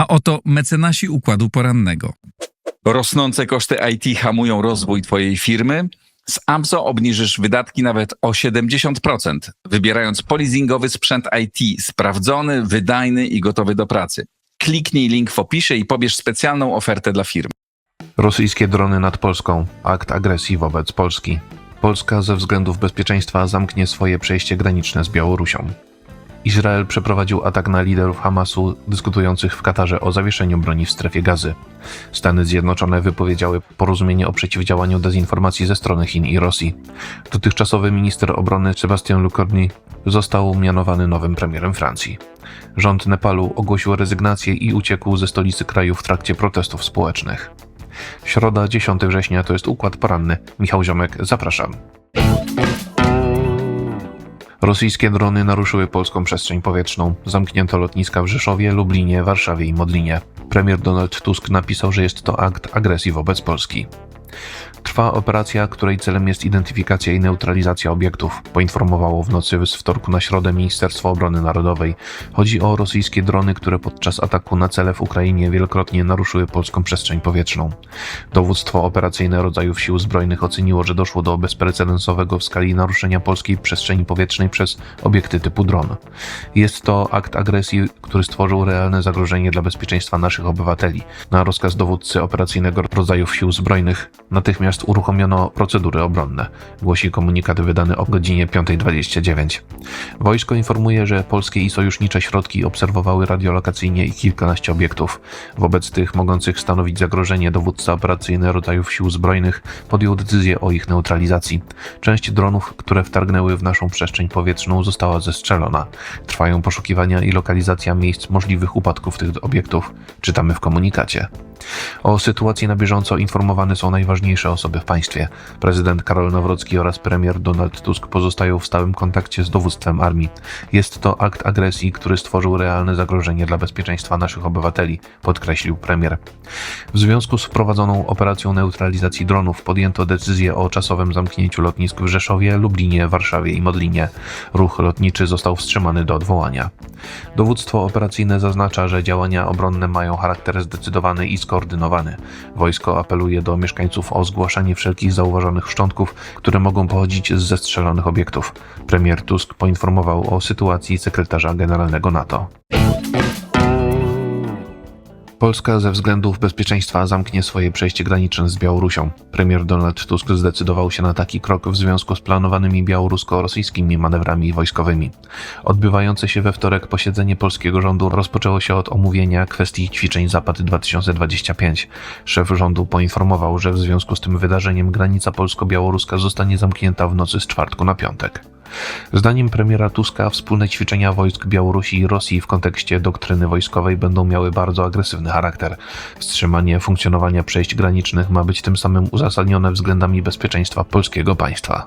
A oto mecenasi Układu Porannego. Rosnące koszty IT hamują rozwój Twojej firmy? Z AMZO obniżysz wydatki nawet o 70%, wybierając polizingowy sprzęt IT sprawdzony, wydajny i gotowy do pracy. Kliknij link w opisie i pobierz specjalną ofertę dla firm. Rosyjskie drony nad Polską. Akt agresji wobec Polski. Polska ze względów bezpieczeństwa zamknie swoje przejście graniczne z Białorusią. Izrael przeprowadził atak na liderów Hamasu dyskutujących w Katarze o zawieszeniu broni w strefie Gazy. Stany Zjednoczone wypowiedziały porozumienie o przeciwdziałaniu dezinformacji ze strony Chin i Rosji. Dotychczasowy minister obrony Sébastien Lecornu został mianowany nowym premierem Francji. Rząd Nepalu ogłosił rezygnację i uciekł ze stolicy kraju w trakcie protestów społecznych. Środa, 10 września to jest Układ Poranny. Michał Ziomek, zapraszam. Rosyjskie drony naruszyły polską przestrzeń powietrzną. Zamknięto lotniska w Rzeszowie, Lublinie, Warszawie i Modlinie. Premier Donald Tusk napisał, że jest to akt agresji wobec Polski. Trwa operacja, której celem jest identyfikacja i neutralizacja obiektów, poinformowało w nocy z wtorku na środę Ministerstwo Obrony Narodowej. Chodzi o rosyjskie drony, które podczas ataku na cele w Ukrainie wielokrotnie naruszyły polską przestrzeń powietrzną. Dowództwo operacyjne rodzajów sił zbrojnych oceniło, że doszło do bezprecedensowego w skali naruszenia polskiej przestrzeni powietrznej przez obiekty typu dron. Jest to akt agresji, który stworzył realne zagrożenie dla bezpieczeństwa naszych obywateli. Na rozkaz dowódcy operacyjnego rodzajów sił zbrojnych natychmiast uruchomiono procedury obronne, głosi komunikat wydany o godzinie 5:29. Wojsko informuje, że polskie i sojusznicze środki obserwowały radiolokacyjnie ich kilkanaście obiektów. Wobec tych mogących stanowić zagrożenie dowódca operacyjny rodzajów sił zbrojnych podjął decyzję o ich neutralizacji. Część dronów, które wtargnęły w naszą przestrzeń powietrzną, została zestrzelona. Trwają poszukiwania i lokalizacja miejsc możliwych upadków tych obiektów, czytamy w komunikacie. O sytuacji na bieżąco informowane są najważniejsze osoby w państwie. Prezydent Karol Nawrocki oraz premier Donald Tusk pozostają w stałym kontakcie z dowództwem armii. Jest to akt agresji, który stworzył realne zagrożenie dla bezpieczeństwa naszych obywateli, podkreślił premier. W związku z wprowadzoną operacją neutralizacji dronów podjęto decyzję o czasowym zamknięciu lotnisk w Rzeszowie, Lublinie, Warszawie i Modlinie. Ruch lotniczy został wstrzymany do odwołania. Dowództwo operacyjne zaznacza, że działania obronne mają charakter zdecydowany i skoordynowany. Wojsko apeluje do mieszkańców o zgłaszanie wszelkich zauważonych szczątków, które mogą pochodzić z zestrzelonych obiektów. Premier Tusk poinformował o sytuacji sekretarza generalnego NATO. Polska ze względów bezpieczeństwa zamknie swoje przejście graniczne z Białorusią. Premier Donald Tusk zdecydował się na taki krok w związku z planowanymi białorusko-rosyjskimi manewrami wojskowymi. Odbywające się we wtorek posiedzenie polskiego rządu rozpoczęło się od omówienia kwestii ćwiczeń Zapad 2025. Szef rządu poinformował, że w związku z tym wydarzeniem granica polsko-białoruska zostanie zamknięta w nocy z czwartku na piątek. Zdaniem premiera Tuska wspólne ćwiczenia wojsk Białorusi i Rosji w kontekście doktryny wojskowej będą miały bardzo agresywny charakter. Wstrzymanie funkcjonowania przejść granicznych ma być tym samym uzasadnione względami bezpieczeństwa polskiego państwa.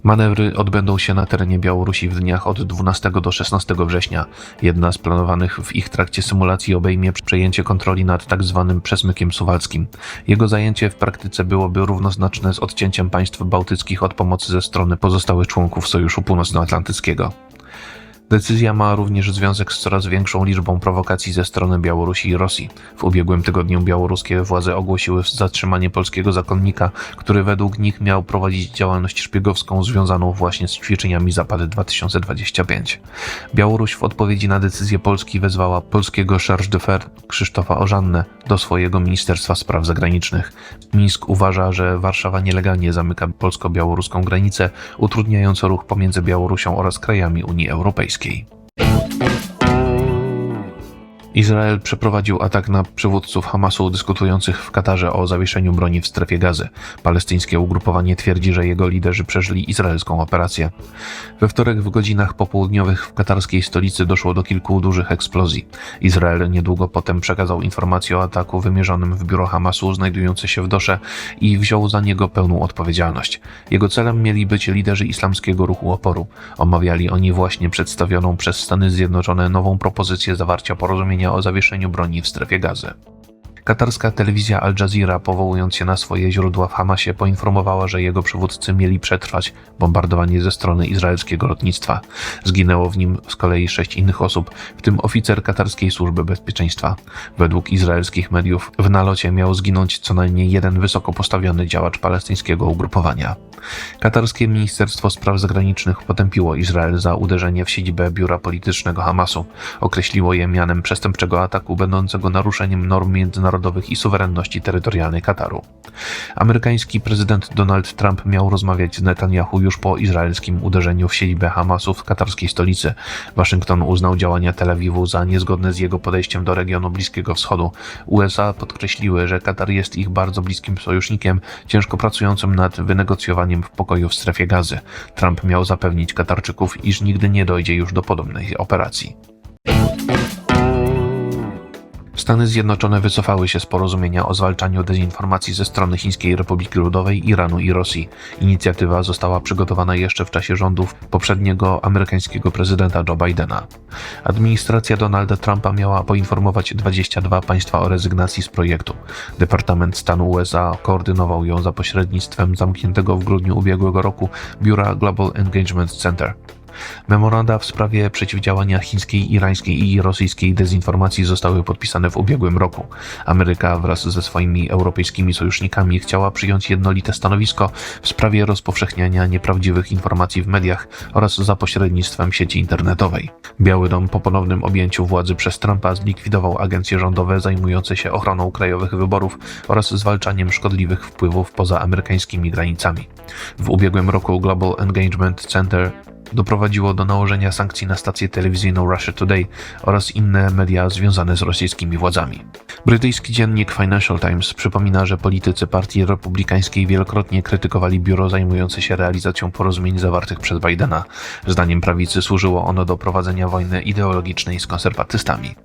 Manewry odbędą się na terenie Białorusi w dniach od 12 do 16 września. Jedna z planowanych w ich trakcie symulacji obejmie przejęcie kontroli nad tzw. przesmykiem suwalskim. Jego zajęcie w praktyce byłoby równoznaczne z odcięciem państw bałtyckich od pomocy ze strony pozostałych członków Sojuszu Północnoatlantyckiego. Decyzja ma również związek z coraz większą liczbą prowokacji ze strony Białorusi i Rosji. W ubiegłym tygodniu białoruskie władze ogłosiły zatrzymanie polskiego zakonnika, który według nich miał prowadzić działalność szpiegowską związaną właśnie z ćwiczeniami Zapad 2025. Białoruś w odpowiedzi na decyzję Polski wezwała polskiego charge d'affaires Krzysztofa Ożannę do swojego Ministerstwa Spraw Zagranicznych. Mińsk uważa, że Warszawa nielegalnie zamyka polsko-białoruską granicę, utrudniając ruch pomiędzy Białorusią oraz krajami Unii Europejskiej. Izrael przeprowadził atak na przywódców Hamasu dyskutujących w Katarze o zawieszeniu broni w strefie Gazy. Palestyńskie ugrupowanie twierdzi, że jego liderzy przeżyli izraelską operację. We wtorek w godzinach popołudniowych w katarskiej stolicy doszło do kilku dużych eksplozji. Izrael niedługo potem przekazał informację o ataku wymierzonym w biuro Hamasu znajdujące się w Dosze i wziął za niego pełną odpowiedzialność. Jego celem mieli być liderzy islamskiego ruchu oporu. Omawiali oni właśnie przedstawioną przez Stany Zjednoczone nową propozycję zawarcia porozumienia o zawieszeniu broni w strefie Gazy. Katarska telewizja Al Jazeera, powołując się na swoje źródła w Hamasie, poinformowała, że jego przywódcy mieli przetrwać bombardowanie ze strony izraelskiego lotnictwa. Zginęło w nim z kolei 6 innych osób, w tym oficer katarskiej służby bezpieczeństwa. Według izraelskich mediów w nalocie miał zginąć co najmniej jeden wysoko postawiony działacz palestyńskiego ugrupowania. Katarskie Ministerstwo Spraw Zagranicznych potępiło Izrael za uderzenie w siedzibę biura politycznego Hamasu. Określiło je mianem przestępczego ataku będącego naruszeniem norm międzynarodowych i suwerenności terytorialnej Kataru. Amerykański prezydent Donald Trump miał rozmawiać z Netanyahu już po izraelskim uderzeniu w siedzibę Hamasu w katarskiej stolicy. Waszyngton uznał działania Tel Awiwu za niezgodne z jego podejściem do regionu Bliskiego Wschodu. USA podkreśliły, że Katar jest ich bardzo bliskim sojusznikiem, ciężko pracującym nad wynegocjowaniem pokoju w strefie Gazy. Trump miał zapewnić Katarczyków, iż nigdy nie dojdzie już do podobnej operacji. Stany Zjednoczone wycofały się z porozumienia o zwalczaniu dezinformacji ze strony Chińskiej Republiki Ludowej, Iranu i Rosji. Inicjatywa została przygotowana jeszcze w czasie rządów poprzedniego amerykańskiego prezydenta Joe Bidena. Administracja Donalda Trumpa miała poinformować 22 państwa o rezygnacji z projektu. Departament Stanu USA koordynował ją za pośrednictwem zamkniętego w grudniu ubiegłego roku biura Global Engagement Center. Memoranda w sprawie przeciwdziałania chińskiej, irańskiej i rosyjskiej dezinformacji zostały podpisane w ubiegłym roku. Ameryka wraz ze swoimi europejskimi sojusznikami chciała przyjąć jednolite stanowisko w sprawie rozpowszechniania nieprawdziwych informacji w mediach oraz za pośrednictwem sieci internetowej. Biały Dom po ponownym objęciu władzy przez Trumpa zlikwidował agencje rządowe zajmujące się ochroną krajowych wyborów oraz zwalczaniem szkodliwych wpływów poza amerykańskimi granicami. W ubiegłym roku Global Engagement Center doprowadziło do nałożenia sankcji na stację telewizyjną Russia Today oraz inne media związane z rosyjskimi władzami. Brytyjski dziennik Financial Times przypomina, że politycy Partii Republikańskiej wielokrotnie krytykowali biuro zajmujące się realizacją porozumień zawartych przez Bidena. Zdaniem prawicy służyło ono do prowadzenia wojny ideologicznej z konserwatystami.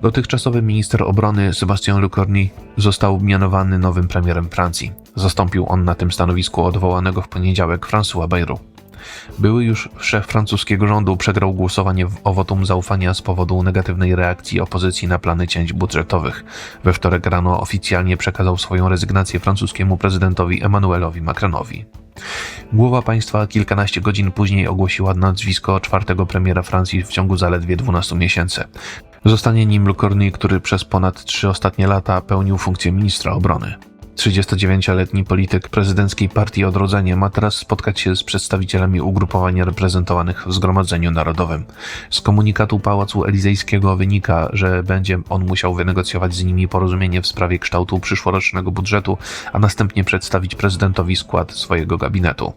Dotychczasowy minister obrony Sébastien Lecornu został mianowany nowym premierem Francji. Zastąpił on na tym stanowisku odwołanego w poniedziałek François Bayrou. Były już szef francuskiego rządu przegrał głosowanie o wotum zaufania z powodu negatywnej reakcji opozycji na plany cięć budżetowych. We wtorek rano oficjalnie przekazał swoją rezygnację francuskiemu prezydentowi Emmanuelowi Macronowi. Głowa państwa kilkanaście godzin później ogłosiła nazwisko czwartego premiera Francji w ciągu zaledwie 12 miesięcy. Zostanie nim Lecornu, który przez ponad 3 ostatnie lata pełnił funkcję ministra obrony. 39-letni polityk prezydenckiej Partii Odrodzenie ma teraz spotkać się z przedstawicielami ugrupowań reprezentowanych w Zgromadzeniu Narodowym. Z komunikatu Pałacu Elizejskiego wynika, że będzie on musiał wynegocjować z nimi porozumienie w sprawie kształtu przyszłorocznego budżetu, a następnie przedstawić prezydentowi skład swojego gabinetu.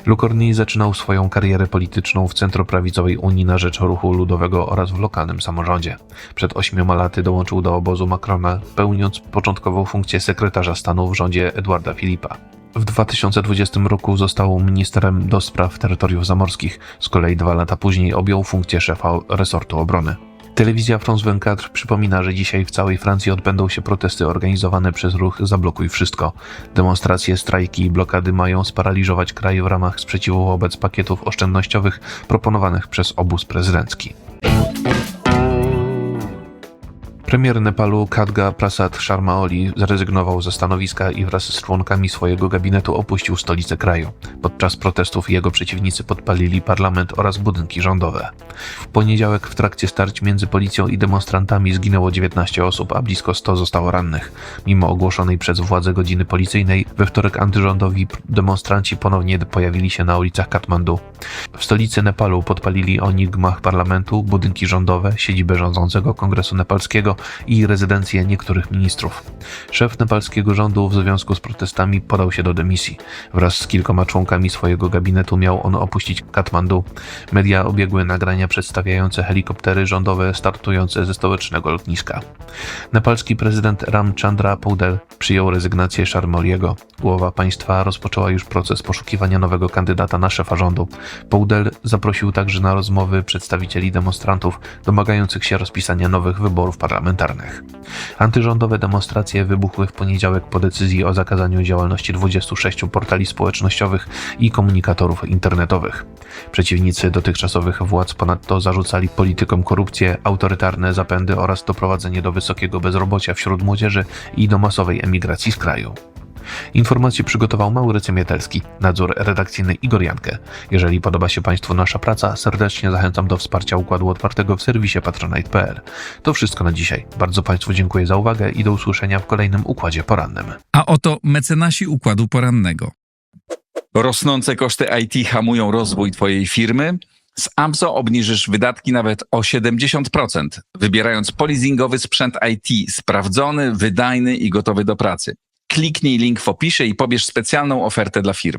Lecornu zaczynał swoją karierę polityczną w centroprawicowej Unii na rzecz Ruchu Ludowego oraz w lokalnym samorządzie. Przed 8 laty dołączył do obozu Macrona, pełniąc początkowo funkcję sekretarza stanu w rządzie Edouarda Philippa. W 2020 roku został ministrem do spraw terytoriów zamorskich, z kolei 2 lata później objął funkcję szefa resortu obrony. Telewizja France 24 przypomina, że dzisiaj w całej Francji odbędą się protesty organizowane przez ruch Zablokuj Wszystko. Demonstracje, strajki i blokady mają sparaliżować kraj w ramach sprzeciwu wobec pakietów oszczędnościowych proponowanych przez obóz prezydencki. Premier Nepalu Khadga Prasad Sharma Oli zrezygnował ze stanowiska i wraz z członkami swojego gabinetu opuścił stolicę kraju. Podczas protestów jego przeciwnicy podpalili parlament oraz budynki rządowe. W poniedziałek w trakcie starć między policją i demonstrantami zginęło 19 osób, a blisko 100 zostało rannych. Mimo ogłoszonej przez władze godziny policyjnej, we wtorek antyrządowi demonstranci ponownie pojawili się na ulicach Katmandu. W stolicy Nepalu podpalili oni gmach parlamentu, budynki rządowe, siedzibę rządzącego Kongresu Nepalskiego i rezydencję niektórych ministrów. Szef nepalskiego rządu w związku z protestami podał się do dymisji. Wraz z kilkoma członkami swojego gabinetu miał on opuścić Katmandu. Media obiegły nagrania przedstawiające helikoptery rządowe startujące ze stołecznego lotniska. Nepalski prezydent Ramchandra Poudel przyjął rezygnację Sharma Oliego. Głowa państwa rozpoczęła już proces poszukiwania nowego kandydata na szefa rządu. Poudel zaprosił także na rozmowy przedstawicieli demonstrantów domagających się rozpisania nowych wyborów parlamentarnych. parlamentarnych. Antyrządowe demonstracje wybuchły w poniedziałek po decyzji o zakazaniu działalności 26 portali społecznościowych i komunikatorów internetowych. Przeciwnicy dotychczasowych władz ponadto zarzucali politykom korupcję, autorytarne zapędy oraz doprowadzenie do wysokiego bezrobocia wśród młodzieży i do masowej emigracji z kraju. Informacje przygotował Maurycy Mietelski, nadzór redakcyjny Igor Jankę. Jeżeli podoba się Państwu nasza praca, serdecznie zachęcam do wsparcia Układu Otwartego w serwisie patronite.pl. To wszystko na dzisiaj. Bardzo Państwu dziękuję za uwagę i do usłyszenia w kolejnym Układzie Porannym. A oto mecenasi Układu Porannego. Rosnące koszty IT hamują rozwój twojej firmy? Z AMZO obniżysz wydatki nawet o 70%, wybierając polizingowy sprzęt IT sprawdzony, wydajny i gotowy do pracy. Kliknij link w opisie i pobierz specjalną ofertę dla firm.